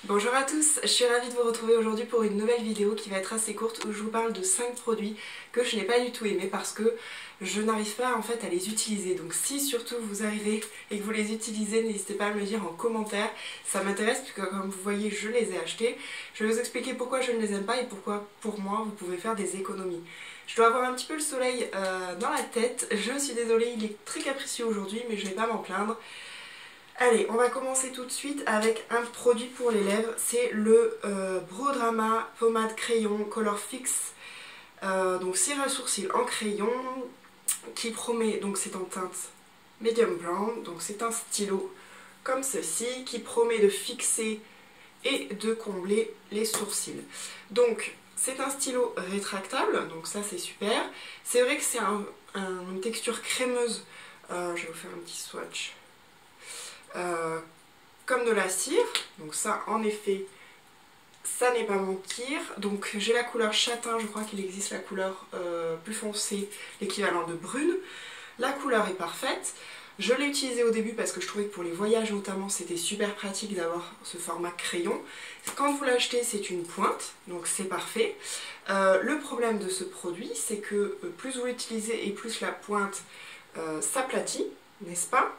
Bonjour à tous, je suis ravie de vous retrouver aujourd'hui pour une nouvelle vidéo qui va être assez courte où je vous parle de 5 produits que je n'ai pas du tout aimés parce que je n'arrive pas en fait à les utiliser. Donc si surtout vous arrivez et que vous les utilisez, n'hésitez pas à me le dire en commentaire, ça m'intéresse puisque comme vous voyez je les ai achetés. Je vais vous expliquer pourquoi je ne les aime pas et pourquoi pour moi vous pouvez faire des économies. Je dois avoir un petit peu le soleil dans la tête, je suis désolée, il est très capricieux aujourd'hui mais je ne vais pas m'en plaindre. Allez, on va commencer tout de suite avec un produit pour les lèvres, c'est le Brow Drama Pommade Crayon Color Fix, donc cire à sourcils en crayon, qui promet, donc c'est en teinte medium brown, donc c'est un stylo comme ceci, qui promet de fixer et de combler les sourcils. Donc c'est un stylo rétractable, donc ça c'est super, c'est vrai que c'est une texture crémeuse, je vais vous faire un petit swatch. Comme de la cire, donc ça en effet ça n'est pas mon kir. Donc j'ai la couleur châtain, je crois qu'il existe la couleur plus foncée, l'équivalent de brune. La couleur est parfaite, je l'ai utilisé au début parce que je trouvais que pour les voyages notamment c'était super pratique d'avoir ce format crayon. Quand vous l'achetez c'est une pointe, donc c'est parfait. Le problème de ce produit c'est que plus vous l'utilisez et plus la pointe s'aplatit, n'est-ce pas?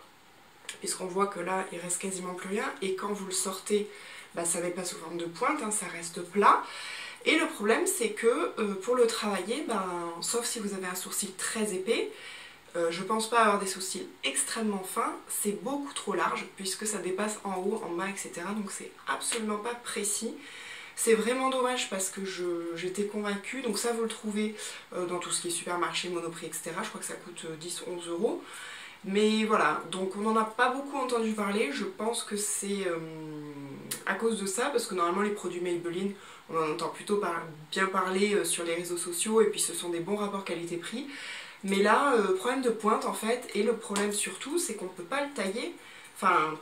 Puisqu'on voit que là il reste quasiment plus rien et quand vous le sortez ça n'est pas sous forme de pointe, hein, ça reste plat. Et le problème c'est que pour le travailler, sauf si vous avez un sourcil très épais, je pense pas avoir des sourcils extrêmement fins, c'est beaucoup trop large puisque ça dépasse en haut, en bas, etc. Donc c'est absolument pas précis. C'est vraiment dommage parce que j'étais convaincue, donc ça vous le trouvez dans tout ce qui est supermarché, Monoprix, etc. Je crois que ça coûte 10-11 euros. Mais voilà, donc on n'en a pas beaucoup entendu parler, je pense que c'est à cause de ça, parce que normalement les produits Maybelline, on en entend plutôt bien parler sur les réseaux sociaux, et puis ce sont des bons rapports qualité-prix. Mais là, problème de pointe en fait, et le problème surtout, c'est qu'on ne peut pas le tailler, enfin,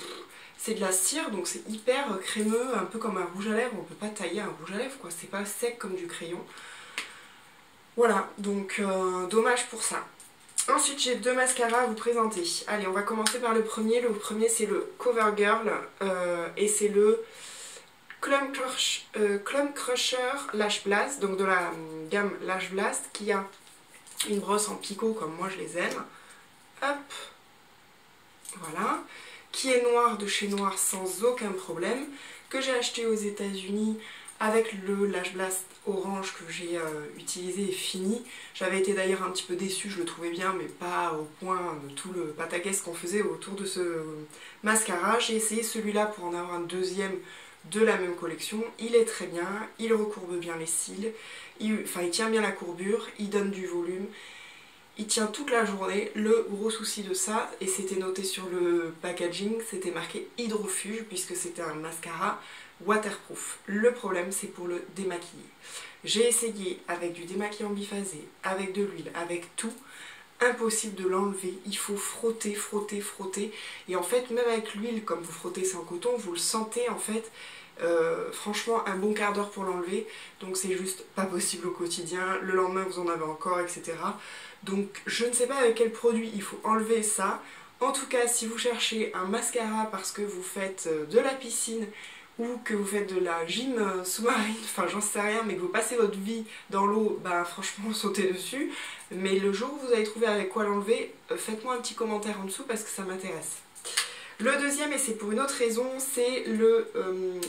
c'est de la cire, donc c'est hyper crémeux, un peu comme un rouge à lèvres, on ne peut pas tailler un rouge à lèvres, quoi, c'est pas sec comme du crayon. Voilà, donc dommage pour ça. Ensuite j'ai deux mascaras à vous présenter. Allez, on va commencer par le premier. Le premier c'est le CoverGirl et c'est le Clump Crusher Lash Blast, donc de la gamme Lash Blast, qui a une brosse en picot comme moi je les aime. Hop, voilà. Qui est noir de chez Noir sans aucun problème, que j'ai acheté aux États-Unis avec le Lash Blast orange que j'ai utilisé et fini. J'avais été d'ailleurs un petit peu déçue, je le trouvais bien mais pas au point de tout le pataquès qu'on faisait autour de ce mascara. J'ai essayé celui-là pour en avoir un deuxième de la même collection. Il est très bien, il recourbe bien les cils, il tient bien la courbure, il donne du volume. Il tient toute la journée. Le gros souci de ça, et c'était noté sur le packaging, c'était marqué hydrofuge puisque c'était un mascara waterproof. Le problème c'est pour le démaquiller. J'ai essayé avec du démaquillant biphasé, avec de l'huile, avec tout, impossible de l'enlever. Il faut frotter, frotter, frotter. Et en fait même avec l'huile, comme vous frottez sans coton, vous le sentez en fait. Franchement un bon quart d'heure pour l'enlever, donc c'est juste pas possible au quotidien. Le lendemain vous en avez encore, etc. Donc je ne sais pas avec quel produit il faut enlever ça. En tout cas si vous cherchez un mascara parce que vous faites de la piscine ou que vous faites de la gym sous-marine, enfin j'en sais rien, mais que vous passez votre vie dans l'eau, franchement sautez dessus. Mais le jour où vous allez trouver avec quoi l'enlever, faites-moi un petit commentaire en dessous parce que ça m'intéresse. Le deuxième, et c'est pour une autre raison, c'est le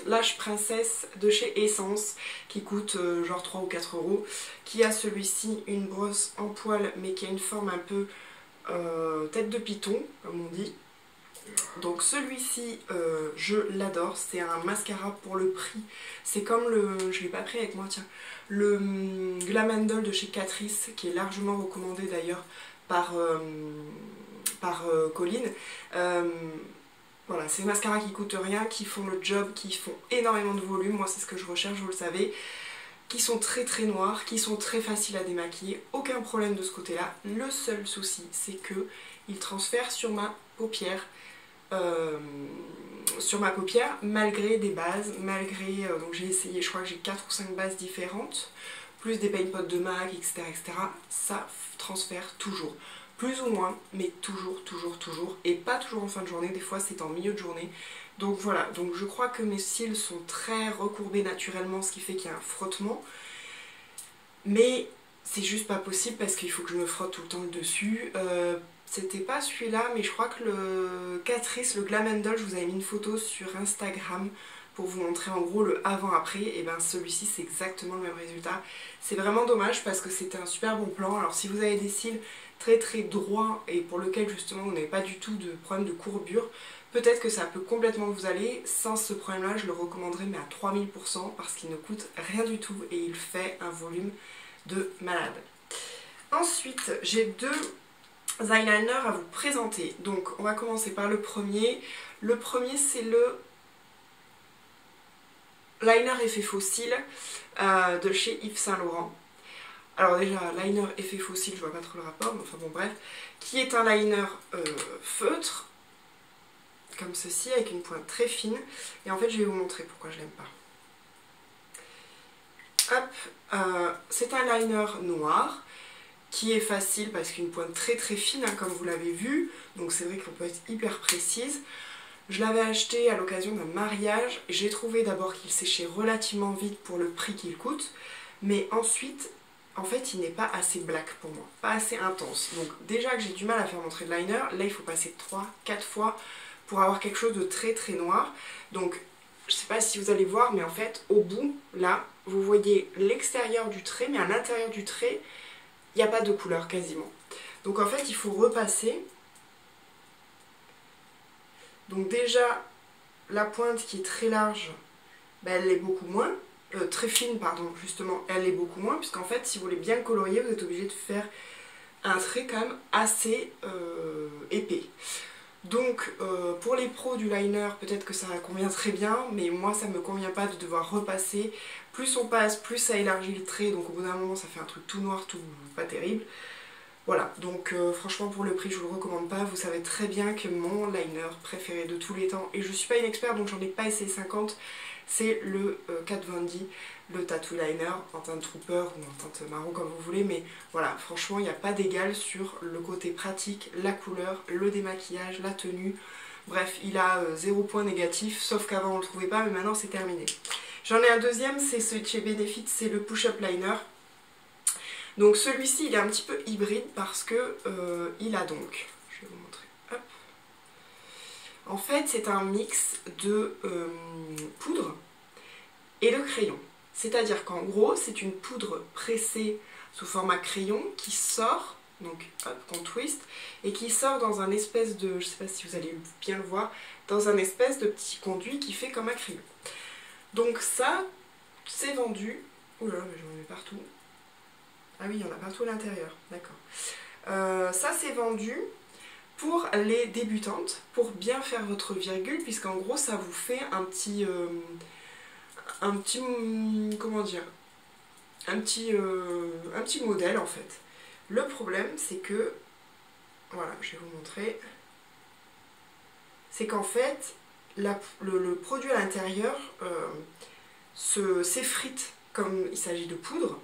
Lash Princess de chez Essence, qui coûte genre 3 ou 4 euros, qui a celui-ci une brosse en poil, mais qui a une forme un peu tête de python, comme on dit. Donc celui-ci, je l'adore, c'est un mascara pour le prix. C'est comme le, je l'ai pas pris avec moi, tiens, le Glam Handle de chez Catrice, qui est largement recommandé d'ailleurs par Colline. Voilà, c'est des mascaras qui coûtent rien, qui font le job, qui font énormément de volume, moi c'est ce que je recherche, vous le savez, qui sont très très noirs, qui sont très faciles à démaquiller, aucun problème de ce côté-là. Le seul souci, c'est que il transfère sur ma paupière, malgré des bases, malgré, donc j'ai essayé, je crois que j'ai 4 ou 5 bases différentes, plus des paint pots de MAC, etc., etc., ça transfère toujours. Plus ou moins, mais toujours, toujours, toujours, et pas toujours en fin de journée, des fois c'est en milieu de journée, Donc voilà, donc je crois que mes cils sont très recourbés naturellement, ce qui fait qu'il y a un frottement. Mais c'est juste pas possible parce qu'il faut que je me frotte tout le temps le dessus. C'était pas celui-là, mais je crois que le Catrice, le Glam Doll, je vous avais mis une photo sur Instagram pour vous montrer en gros le avant-après. Et ben celui-ci c'est exactement le même résultat. C'est vraiment dommage parce que c'était un super bon plan. Alors si vous avez des cils très très droits et pour lequel justement vous n'avez pas du tout de problème de courbure, peut-être que ça peut complètement vous aller. Sans ce problème là je le recommanderais mais à 3000% parce qu'il ne coûte rien du tout et il fait un volume de malade. Ensuite j'ai deux eyeliners à vous présenter. Donc on va commencer par le premier. Le premier c'est le liner effet fossile de chez Yves Saint Laurent. Alors déjà, liner effet fossile, je vois pas trop le rapport, mais enfin bon bref, qui est un liner feutre, comme ceci, avec une pointe très fine. Et en fait, je vais vous montrer pourquoi je l'aime pas. Hop, c'est un liner noir, qui est facile parce qu'une pointe très très fine, hein, comme vous l'avez vu, donc c'est vrai qu'on peut être hyper précise. Je l'avais acheté à l'occasion d'un mariage, j'ai trouvé d'abord qu'il séchait relativement vite pour le prix qu'il coûte, mais ensuite, en fait, il n'est pas assez black pour moi, pas assez intense. Donc déjà que j'ai du mal à faire mon trait de liner, là il faut passer 3-4 fois pour avoir quelque chose de très très noir. Donc je sais pas si vous allez voir, mais en fait, au bout, là, vous voyez l'extérieur du trait, mais à l'intérieur du trait, il n'y a pas de couleur quasiment. Donc en fait, il faut repasser. Donc déjà, la pointe qui est très large, ben, elle l'est beaucoup moins. Très fine, pardon, justement, elle l'est beaucoup moins. Puisqu'en fait, si vous voulez bien colorier, vous êtes obligé de faire un trait quand même assez épais. Donc pour les pros du liner, peut-être que ça convient très bien. Mais moi, ça me convient pas de devoir repasser. Plus on passe, plus ça élargit le trait. Donc au bout d'un moment, ça fait un truc tout noir, tout pas terrible. Voilà, donc franchement pour le prix je vous le recommande pas, vous savez très bien que mon liner préféré de tous les temps, et je suis pas une experte donc j'en ai pas essayé 50, c'est le Kat Von D, le tattoo liner en teinte trooper ou en teinte marron comme vous voulez, mais voilà, franchement il n'y a pas d'égal sur le côté pratique, la couleur, le démaquillage, la tenue, bref il a 0 point négatif, sauf qu'avant on le trouvait pas mais maintenant c'est terminé. J'en ai un deuxième, c'est celui de chez Benefit, c'est le push-up liner. Donc celui-ci il est un petit peu hybride parce que il a donc, je vais vous montrer, hop. En fait c'est un mix de poudre et de crayon. C'est-à-dire qu'en gros c'est une poudre pressée sous format crayon qui sort, donc hop, qu'on twist, et qui sort dans un espèce de, je sais pas si vous allez bien le voir, dans un espèce de petit conduit qui fait comme un crayon. Donc ça c'est vendu, oula mais j'en mets partout. Ah oui, il y en a partout à l'intérieur, d'accord. Ça c'est vendu pour les débutantes, pour bien faire votre virgule, puisqu'en gros ça vous fait comment dire, un petit modèle en fait. Le problème c'est que, voilà, je vais vous montrer, c'est qu'en fait le produit à l'intérieur s'effrite comme il s'agit de poudre.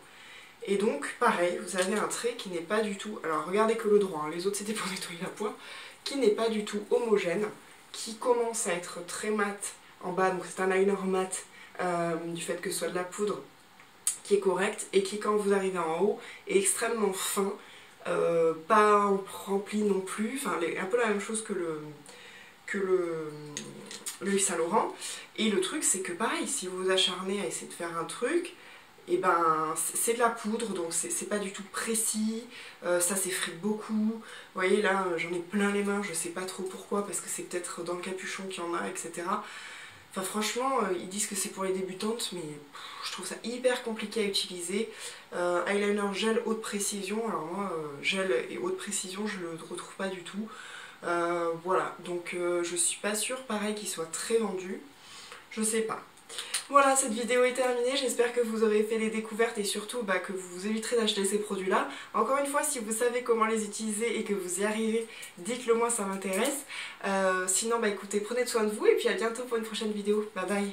Et donc, pareil, vous avez un trait qui n'est pas du tout, alors regardez que le droit, hein, les autres c'était pour nettoyer la pointe, qui n'est pas du tout homogène, qui commence à être très mat en bas, donc c'est un liner mat du fait que ce soit de la poudre qui est correct, et qui quand vous arrivez en haut est extrêmement fin, pas rempli non plus, enfin un peu la même chose que le Yves Saint Laurent. Et le truc c'est que pareil, si vous vous acharnez à essayer de faire un truc, et ben c'est de la poudre donc c'est pas du tout précis, ça s'effrite beaucoup. Vous voyez là j'en ai plein les mains, je sais pas trop pourquoi, parce que c'est peut-être dans le capuchon qu'il y en a, etc. Enfin franchement ils disent que c'est pour les débutantes, mais je trouve ça hyper compliqué à utiliser. Eyeliner gel haute précision, alors moi gel et haute précision je le retrouve pas du tout. Voilà, donc je suis pas sûre pareil qu'il soit très vendu, je sais pas. Voilà, cette vidéo est terminée, j'espère que vous aurez fait les découvertes et surtout que vous vous éviterez d'acheter ces produits-là. Encore une fois, si vous savez comment les utiliser et que vous y arrivez, dites-le moi, ça m'intéresse. Sinon, écoutez, prenez soin de vous et puis à bientôt pour une prochaine vidéo. Bye bye.